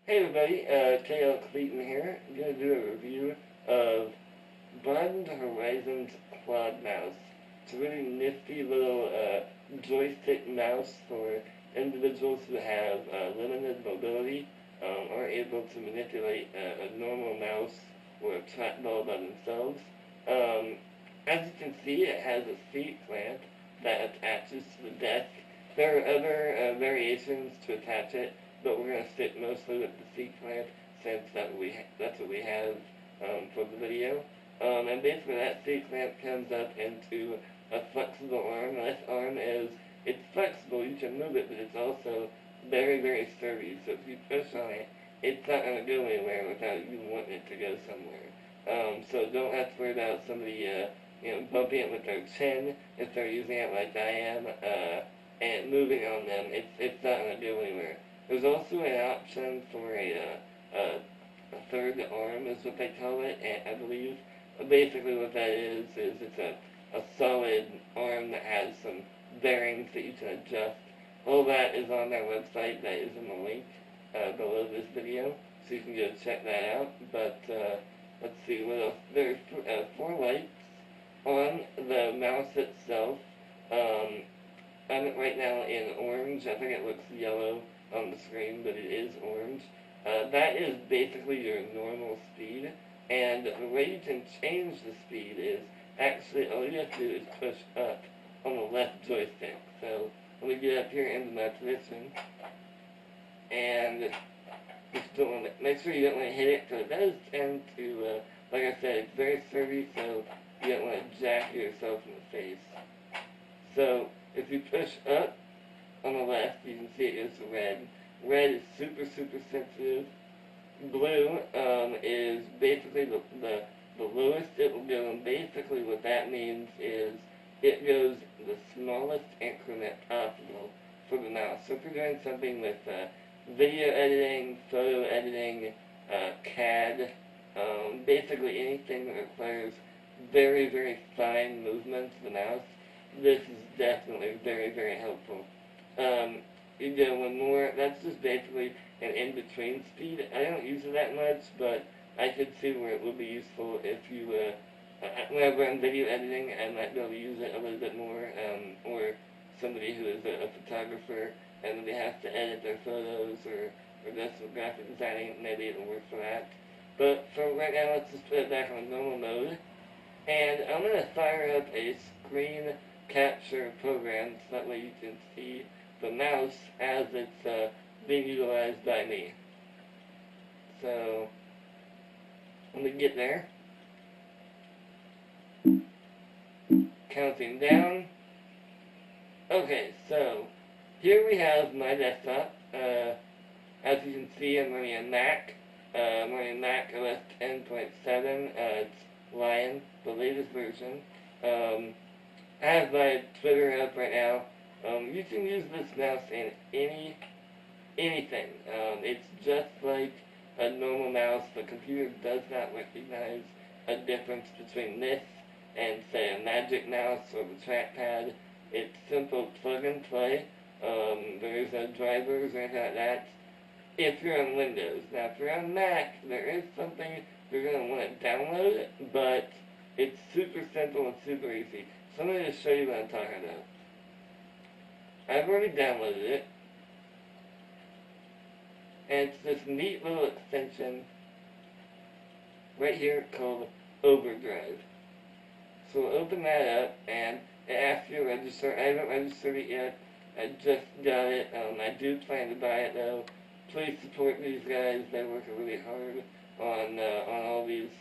Hey everybody, K.L. Clayton here. I'm going to do a review of Broadened Horizons Quadmouse. It's a really nifty little joystick mouse for individuals who have limited mobility, aren't able to manipulate a normal mouse or a trackball by themselves. Um, as you can see, it has a seat clamp that attaches to the desk. There are other variations to attach it, but we're going to stick mostly with the seat clamp since that's what we have for the video. And basically that seat clamp comes up into a flexible arm. This arm it's flexible, you can move it, but it's also very, very sturdy. So if you push on it, it's not going to go anywhere without you wanting it to go somewhere. So don't have to worry about somebody, bumping it with their chin if they're using it like I am, and moving on them. It's not going to go anywhere. There's also an option for a third arm, is what they call it, and I believe. Basically what that is it's a solid arm that has some bearings that you can adjust. All that is on their website. That is in the link below this video, so you can go check that out. But let's see what else. There's 4 lights on the mouse itself. I'm right now in orange. I think it looks yellow on the screen, but it is orange. That is basically your normal speed, and the way you can change the speed is actually all you have to do is push up on the left joystick. So let me get up here into my position, and just don't want to, make sure you don't want to hit it, because it does tend to, like I said, it's very sturdy, so you don't want to jack yourself in the face. So if you push up on the left, you can see it goes to red. Red is super, super sensitive. Blue is basically the lowest it will go, and basically what that means is it goes the smallest increment possible for the mouse. So if you're doing something with video editing, photo editing, CAD, basically anything that requires very, very fine movements of the mouse, this is definitely very, very helpful. You go one more. That's just basically an in-between speed. I don't use it that much, but I could see where it would be useful if you, whenever I'm video editing, I might be able to use it a little bit more, or somebody who is a photographer and they have to edit their photos or does some graphic designing, maybe it'll work for that. But for right now, let's just put it back on normal mode. And I'm going to fire up a screen capture program so that way you can see the mouse as it's being utilized by me. So let me get there. Counting down. Okay, so here we have my desktop. As you can see, I'm running a Mac. I'm running Mac OS 10.7. It's Lion, the latest version. I have my Twitter up right now. You can use this mouse in anything. It's just like a normal mouse. The computer does not recognize a difference between this and, say, a Magic Mouse or the trackpad. It's simple plug and play. There's no drivers or anything like that. If you're on Windows. Now, if you're on Mac, there is something you're going to want to download, but it's super simple and super easy. So I'm going to show you what I'm talking about. I've already downloaded it, and it's this neat little extension right here called Overdrive. So we'll open that up, and it asks you to register. I haven't registered it yet. I just got it. I do plan to buy it though. Please support these guys. They work really hard on all these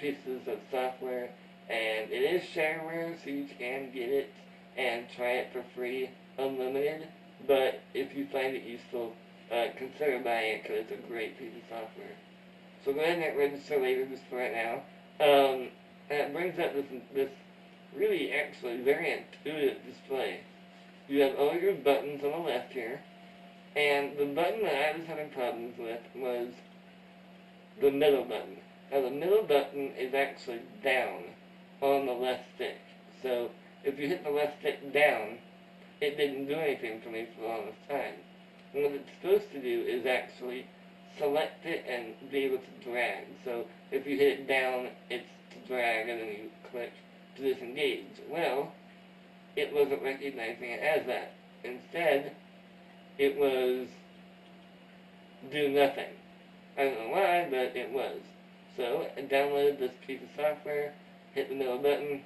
pieces of software, and it is shareware, so you can get it and try it for free, unlimited. But if you find it useful, consider buying it because it's a great piece of software. So go ahead and hit register later just for right now. And it brings up this really actually very intuitive display. You have all your buttons on the left here, and the button that I was having problems with was the middle button. Now the middle button is actually down on the left stick. So if you hit the left stick down, it didn't do anything for me for the longest time. And what it's supposed to do is actually select it and be able to drag. So if you hit it down, it's to drag, and then you click to disengage. Well, it wasn't recognizing it as that. Instead, it was do nothing. I don't know why, but it was. So I downloaded this piece of software, hit the middle button,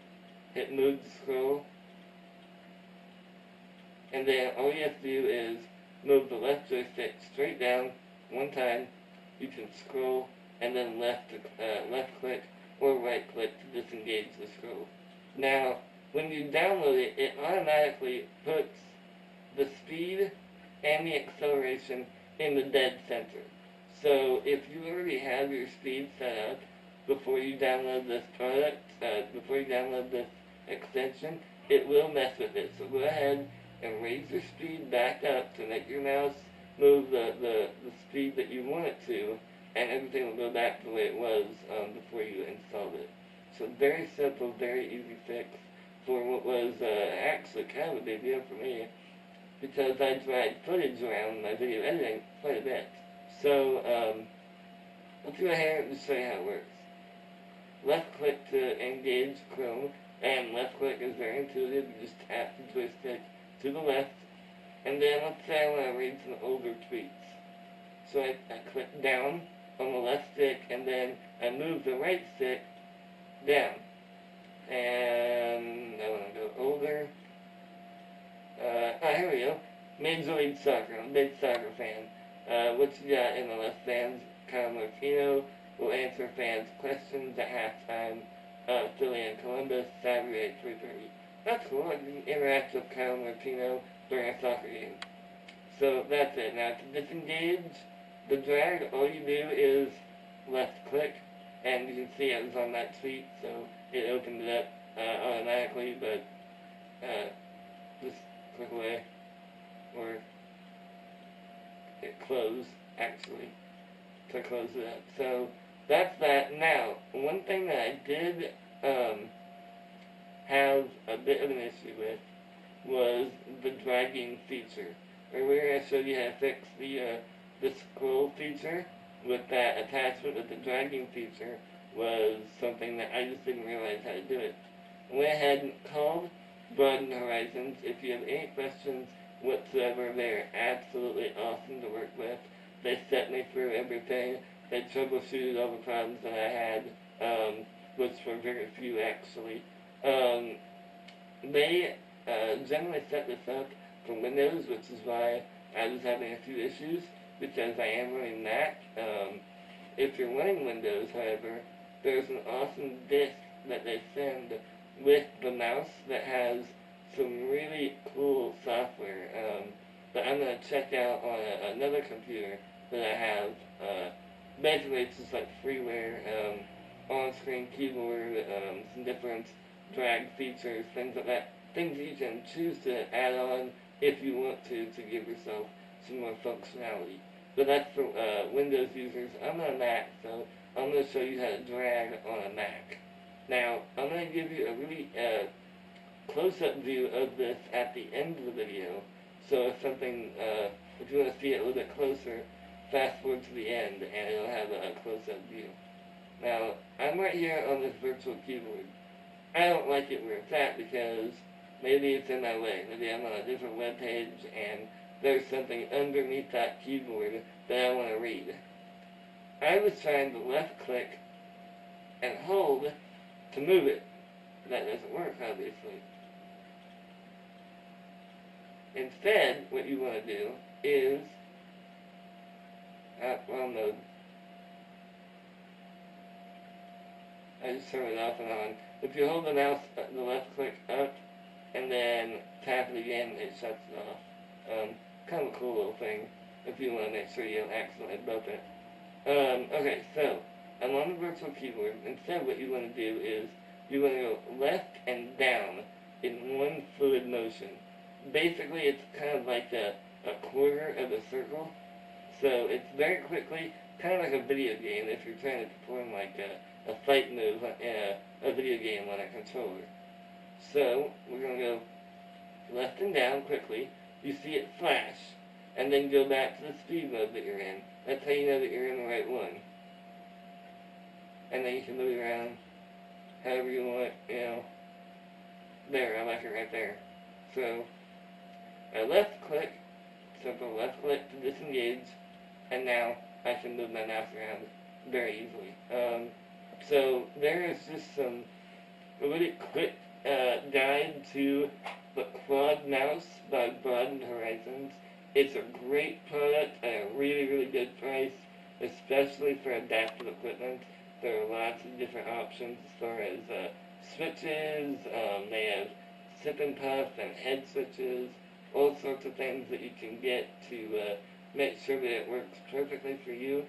hit move to scroll, and then all you have to do is move the left joystick straight down one time. You can scroll, and then left click or right click to disengage the scroll. Now, when you download it, it automatically puts the speed and the acceleration in the dead center. So if you already have your speed set up before you download this product, before you download this extension, it will mess with it. So go ahead and raise your speed back up to make your mouse move the speed that you want it to, and everything will go back to the way it was before you installed it. So very simple, very easy fix for what was actually kind of a big deal for me, because I dragged footage around my video editing quite a bit. So let's go ahead and just show you how it works. Left click to engage Chrome, and left click is very intuitive. You just tap the joystick to the left, and then let's say I want to read some older tweets. So I click down on the left stick, and then I move the right stick down. And I want to go older. Here we go. Major League Soccer. I'm a big soccer fan. What you got in the left stands? Kyle Martino will answer fans' questions at halftime. Philly and Columbus, Saturday at 3:30. That's cool. I can interact with Kyle Martino during a soccer game. So that's it. Now to disengage the drag, all you do is left click, and you can see it was on that tweet, so it opened it up automatically, but just click away, or it closed actually to close it up. So that's that. Now, one thing that I did have a bit of an issue with was the dragging feature. Earlier I showed you how to fix the scroll feature with that attachment, but the dragging feature was something that I just didn't realize how to do it. I went ahead and called Broaden Horizons. If you have any questions whatsoever, they're absolutely awesome to work with. They set me through everything. They troubleshooted all the problems that I had, which were very few actually. They generally set this up for Windows, which is why I was having a few issues, because I am running Mac. If you're running Windows, however, there's an awesome disk that they send with the mouse that has some really cool software that I'm going to check out on another computer that I have. Basically, it's just like freeware, on-screen keyboard, some different drag features, things like that. Things you can choose to add on if you want to give yourself some more functionality. But that's for Windows users. I'm on a Mac, so I'm going to show you how to drag on a Mac. Now, I'm going to give you a really close-up view of this at the end of the video. So if you want to see it a little bit closer, fast forward to the end and it'll have a close-up view. Now, I'm right here on this virtual keyboard. I don't like it where it's at because maybe it's in my way. Maybe I'm on a different web page and there's something underneath that keyboard that I want to read. I was trying to left click and hold to move it. That doesn't work, obviously. Instead, what you want to do is wrong mode. I just turn it off and on. If you hold the mouse, the left click up, and then tap it again, it shuts it off. Kind of a cool little thing, if you want to make sure you don't accidentally bump it. Okay, so, I'm on the virtual keyboard. Instead, what you want to do is, you want to go left and down in one fluid motion. Basically, it's kind of like a quarter of a circle. So it's very quickly, kind of like a video game if you're trying to perform like a fight move in a video game on a controller. So we're going to go left and down quickly. You see it flash. and then go back to the speed mode that you're in. That's how you know that you're in the right one. And then you can move around however you want, you know. There, I like it right there. So, I left click, simple left click to disengage, and now I can move my mouse around very easily. So there is just some really quick guide to the Quadmouse by Broadened Horizons. It's a great product at a really, really good price, especially for adaptive equipment. There are lots of different options as far as switches. They have sip and puff and head switches, all sorts of things that you can get to make sure that it works perfectly for you.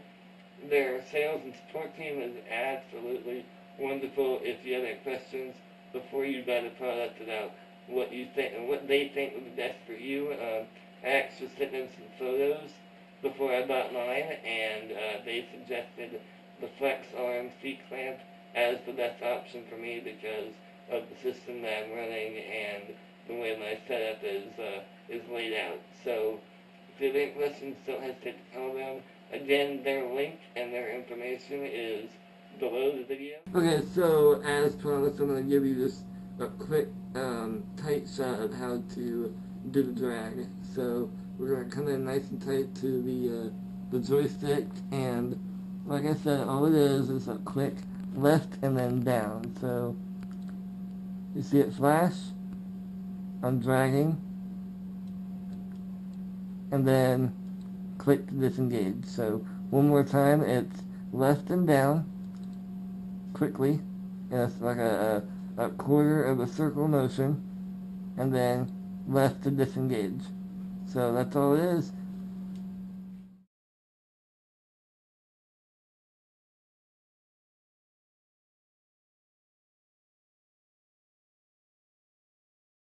Their sales and support team is absolutely wonderful. If you have any questions before you buy the product about what you think and what they think would be best for you, I actually sent them some photos before I bought mine, and they suggested the Flex Arm seat clamp as the best option for me because of the system that I'm running and the way my setup is laid out. So if you have any questions, don't hesitate to call them. Again, their link and their information is below the video. Okay, so as promised, I'm going to give you just a quick tight shot of how to do the drag. So we're going to come in nice and tight to the joystick, and like I said, all it is a quick left and then down. So you see it flash, I'm dragging, and then click to disengage. So one more time, it's left and down quickly, and it's like a quarter of a circle motion, and then left to disengage. So that's all it is.